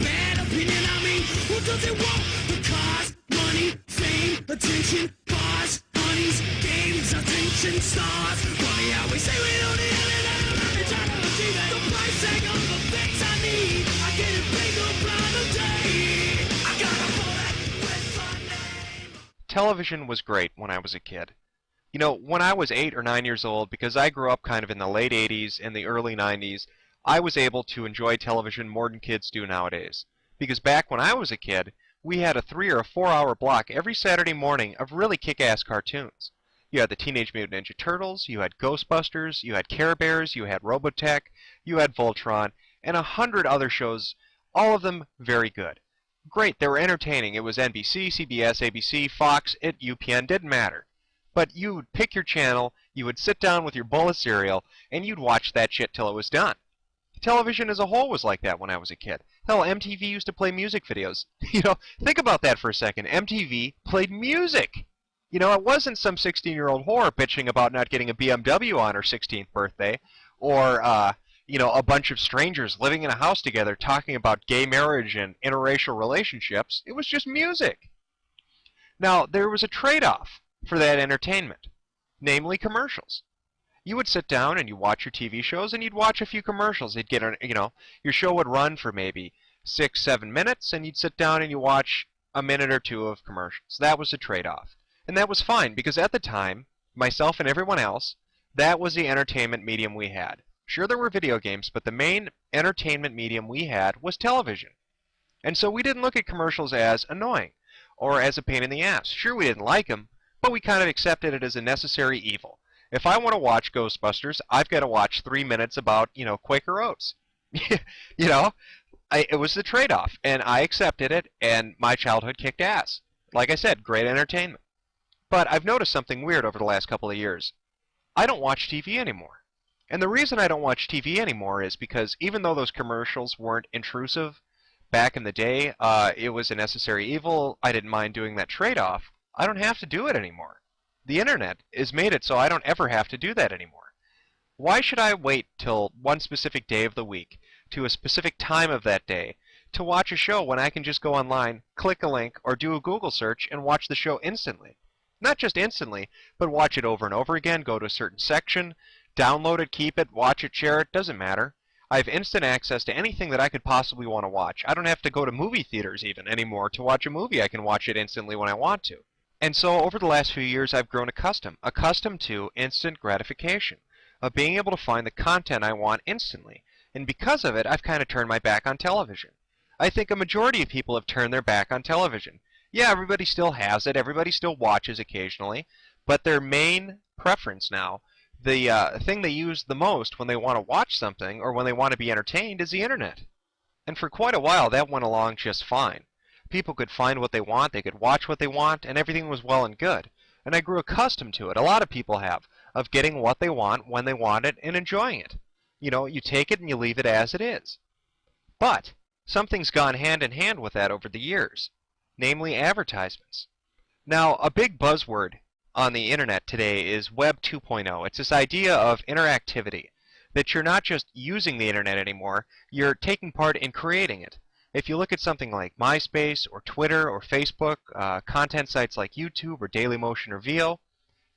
bad opinion, I mean, who does it want? The cars, money, fame, attention, bars, honeys, games, attention, stars. Funny how we say we don't need it, and I'm trying to achieve it. The price tag on the things I need, I get it bigger by the day. I got a bullet with my name. Television was great when I was a kid. You know, when I was 8 or 9 years old, because I grew up kind of in the late 80s and the early 90s, I was able to enjoy television more than kids do nowadays. Because back when I was a kid, we had a 3 or a 4 hour block every Saturday morning of really kick-ass cartoons. You had the Teenage Mutant Ninja Turtles, you had Ghostbusters, you had Care Bears, you had Robotech, you had Voltron, and 100 other shows, all of them very good. Great, they were entertaining. It was NBC, CBS, ABC, Fox, UPN, didn't matter. But you would pick your channel, you would sit down with your bowl of cereal, and you'd watch that shit till it was done. Television as a whole was like that when I was a kid. Hell, MTV used to play music videos. You know, think about that for a second. MTV played music. You know, it wasn't some 16-year-old whore bitching about not getting a BMW on her 16th birthday, or, you know, a bunch of strangers living in a house together talking about gay marriage and interracial relationships. It was just music. Now, there was a trade-off for that entertainment, namely commercials. You would sit down and you watch your TV shows and you'd watch a few commercials. You'd get, you know, your show would run for maybe 6-7 minutes, and you'd sit down and you watch a minute or two of commercials. That was the trade-off. And that was fine, because at the time, myself and everyone else, that was the entertainment medium we had. Sure, there were video games, but the main entertainment medium we had was television. And so we didn't look at commercials as annoying or as a pain in the ass. Sure, we didn't like them, but we kind of accepted it as a necessary evil. If I want to watch Ghostbusters, I've got to watch 3 minutes about, you know, Quaker Oats. You know, it was the trade-off, and I accepted it, and my childhood kicked ass. Like I said, great entertainment. But I've noticed something weird over the last couple of years. I don't watch TV anymore. And the reason I don't watch TV anymore is because even though those commercials weren't intrusive back in the day, it was a necessary evil, I didn't mind doing that trade-off, I don't have to do it anymore. The internet has made it so I don't ever have to do that anymore. Why should I wait till one specific day of the week, to a specific time of that day, to watch a show when I can just go online, click a link, or do a Google search and watch the show instantly? Not just instantly, but watch it over and over again, go to a certain section, download it, keep it, watch it, share it, doesn't matter. I have instant access to anything that I could possibly want to watch. I don't have to go to movie theaters even anymore to watch a movie. I can watch it instantly when I want to. And so over the last few years, I've grown accustomed to instant gratification, of being able to find the content I want instantly. And because of it, I've kind of turned my back on television. I think a majority of people have turned their back on television. Yeah, everybody still has it, everybody still watches occasionally, but their main preference now, the thing they use the most when they want to watch something or when they want to be entertained, is the internet. And for quite a while, that went along just fine. People could find what they want, they could watch what they want, and everything was well and good. And I grew accustomed to it. A lot of people have, of getting what they want when they want it and enjoying it. You know, you take it and you leave it as it is. But something's gone hand in hand with that over the years, namely advertisements. Now, a big buzzword on the internet today is Web 2.0. It's this idea of interactivity, that you're not just using the internet anymore, you're taking part in creating it. If you look at something like MySpace or Twitter or Facebook, content sites like YouTube or Dailymotion or Veo,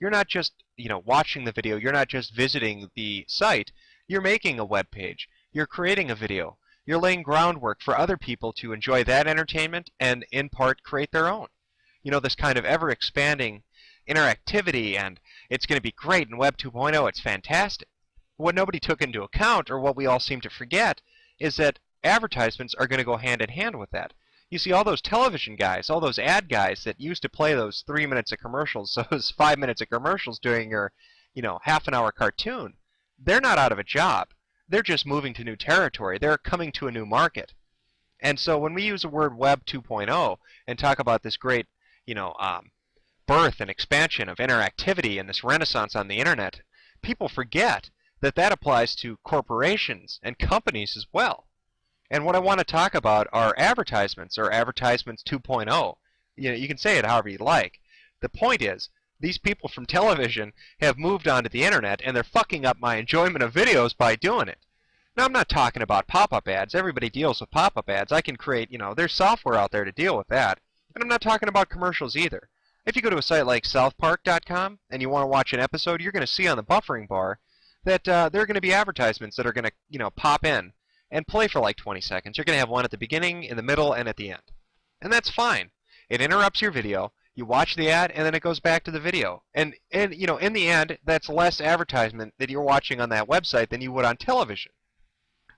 you're not just, you know, watching the video, you're not just visiting the site, you're making a web page, you're creating a video, you're laying groundwork for other people to enjoy that entertainment and in part create their own. You know, this kind of ever-expanding interactivity, and it's going to be great in Web 2.0, it's fantastic. What nobody took into account, or what we all seem to forget, is that advertisements are going to go hand in hand with that. You see, all those television guys, all those ad guys that used to play those 3 minutes of commercials, those 5 minutes of commercials during your, you know, half-an-hour cartoon, they're not out of a job. They're just moving to new territory. They're coming to a new market. And so when we use the word Web 2.0 and talk about this great, you know, birth and expansion of interactivity and this renaissance on the internet, people forget that that applies to corporations and companies as well. And what I want to talk about are advertisements, or advertisements 2.0. You know, you can say it however you like. The point is, these people from television have moved onto the internet, and they're fucking up my enjoyment of videos by doing it. Now, I'm not talking about pop-up ads. Everybody deals with pop-up ads. I can create, there's software out there to deal with that. And I'm not talking about commercials either. If you go to a site like southpark.com and you want to watch an episode, you're going to see on the buffering bar that there are going to be advertisements that are going to, pop in and play for like 20 seconds. You're going to have one at the beginning, in the middle, and at the end. And that's fine. It interrupts your video. You watch the ad, and then it goes back to the video. And in the end, that's less advertisement that you're watching on that website than you would on television.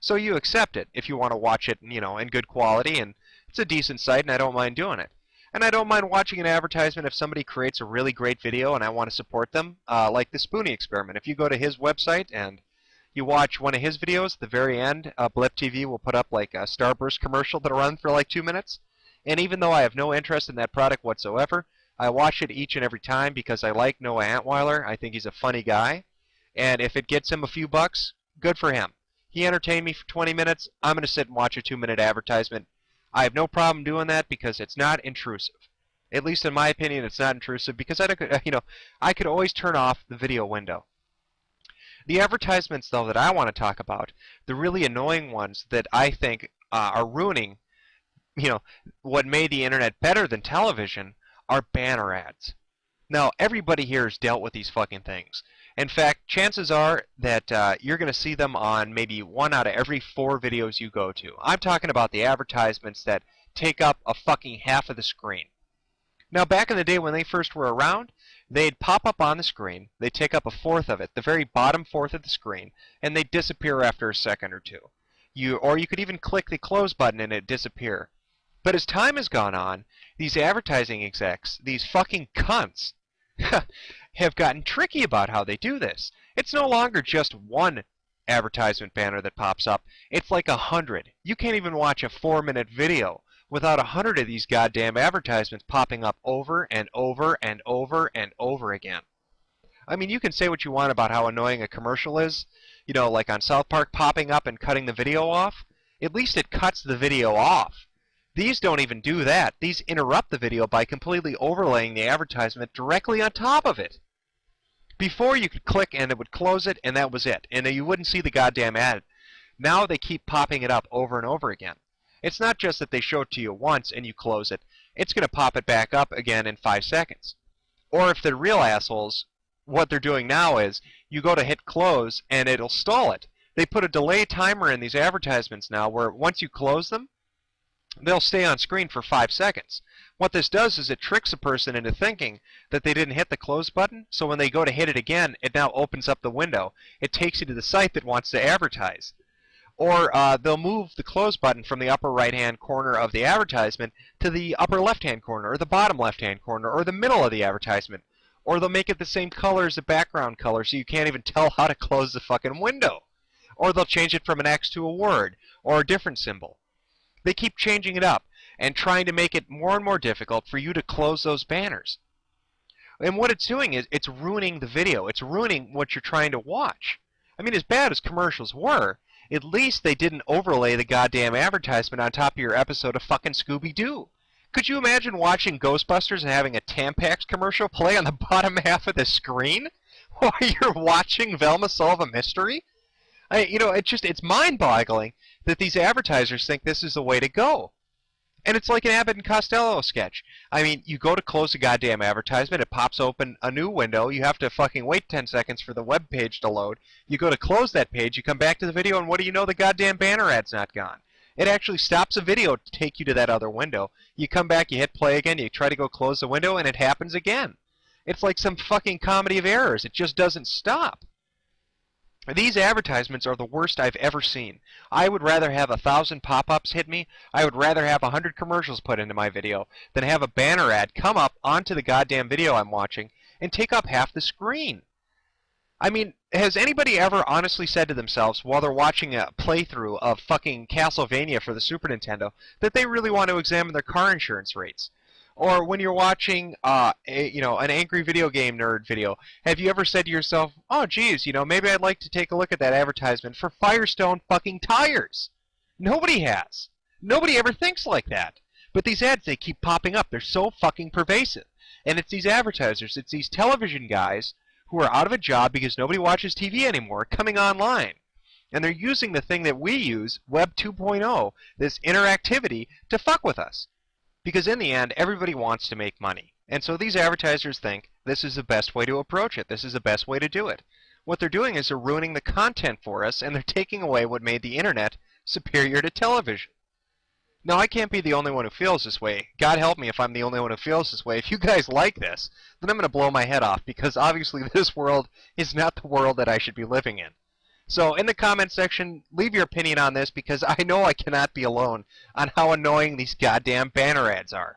So you accept it if you want to watch it, in good quality, and it's a decent site, and I don't mind doing it. And I don't mind watching an advertisement if somebody creates a really great video and I want to support them, like the Spoonie Experiment. If you go to his website and you watch one of his videos, at the very end, Blip TV will put up like a Starburst commercial that'll run for like 2 minutes. And even though I have no interest in that product whatsoever, I watch it each and every time because I like Noah Antweiler. I think he's a funny guy. And if it gets him a few bucks, good for him. He entertained me for 20 minutes. I'm going to sit and watch a 2-minute advertisement. I have no problem doing that because it's not intrusive. At least in my opinion, it's not intrusive because I could always turn off the video window. The advertisements, though, that I want to talk about, the really annoying ones that I think are ruining, what made the internet better than television, are banner ads. Now, everybody here has dealt with these fucking things. In fact, chances are that you're going to see them on maybe 1 out of every 4 videos you go to. I'm talking about the advertisements that take up a fucking half of the screen. Now, back in the day when they first were around, they'd pop up on the screen, they'd take up a fourth of it, the very bottom fourth of the screen, and they'd disappear after a second or two. Or you could even click the close button and it'd disappear. But as time has gone on, these advertising execs, these fucking cunts, have gotten tricky about how they do this. It's no longer just one advertisement banner that pops up. It's like 100. You can't even watch a 4-minute video without 100 of these goddamn advertisements popping up over and over and over and over again. I mean, you can say what you want about how annoying a commercial is, like on South Park popping up and cutting the video off. At least it cuts the video off. These don't even do that. These interrupt the video by completely overlaying the advertisement directly on top of it. Before you could click and it would close it and that was it. And you wouldn't see the goddamn ad. Now they keep popping it up over and over again. It's not just that they show it to you once and you close it. It's going to pop it back up again in 5 seconds. Or if they're real assholes, what they're doing now is you go to hit close and it'll stall it. They put a delay timer in these advertisements now where once you close them, they'll stay on screen for 5 seconds. What this does is it tricks a person into thinking that they didn't hit the close button, so when they go to hit it again, it now opens up the window. It takes you to the site that wants to advertise. Or they'll move the close button from the upper right-hand corner of the advertisement to the upper left-hand corner, or the bottom left-hand corner, or the middle of the advertisement. Or they'll make it the same color as the background color so you can't even tell how to close the fucking window. Or they'll change it from an X to a word, or a different symbol. They keep changing it up and trying to make it more and more difficult for you to close those banners. And what it's doing is it's ruining the video. It's ruining what you're trying to watch. I mean, as bad as commercials were, at least they didn't overlay the goddamn advertisement on top of your episode of fucking Scooby-Doo. Could you imagine watching Ghostbusters and having a Tampax commercial play on the bottom half of the screen while you're watching Velma solve a mystery? It's mind-boggling that these advertisers think this is the way to go. And it's like an Abbott and Costello sketch. I mean, you go to close the goddamn advertisement, it pops open a new window, you have to fucking wait 10 seconds for the web page to load. You go to close that page, you come back to the video, and what do you know, the goddamn banner ad's not gone. It actually stops a video to take you to that other window. You come back, you hit play again, you try to go close the window, and it happens again. It's like some fucking comedy of errors. It just doesn't stop. These advertisements are the worst I've ever seen. I would rather have 1,000 pop-ups hit me, I would rather have 100 commercials put into my video, than have a banner ad come up onto the goddamn video I'm watching and take up half the screen. I mean, has anybody ever honestly said to themselves while they're watching a playthrough of fucking Castlevania for the Super Nintendo that they really want to examine their car insurance rates? Or when you're watching, an angry video game nerd video, have you ever said to yourself, oh, geez, maybe I'd like to take a look at that advertisement for Firestone fucking tires? Nobody has. Nobody ever thinks like that. But these ads, they keep popping up. They're so fucking pervasive. And it's these advertisers, it's these television guys who are out of a job because nobody watches TV anymore coming online. And they're using the thing that we use, Web 2.0, this interactivity, to fuck with us. Because in the end, everybody wants to make money. And so these advertisers think this is the best way to approach it. This is the best way to do it. What they're doing is they're ruining the content for us, and they're taking away what made the internet superior to television. Now, I can't be the only one who feels this way. God help me if I'm the only one who feels this way. If you guys like this, then I'm going to blow my head off, because obviously this world is not the world that I should be living in. So in the comment section, leave your opinion on this, because I know I cannot be alone on how annoying these goddamn banner ads are.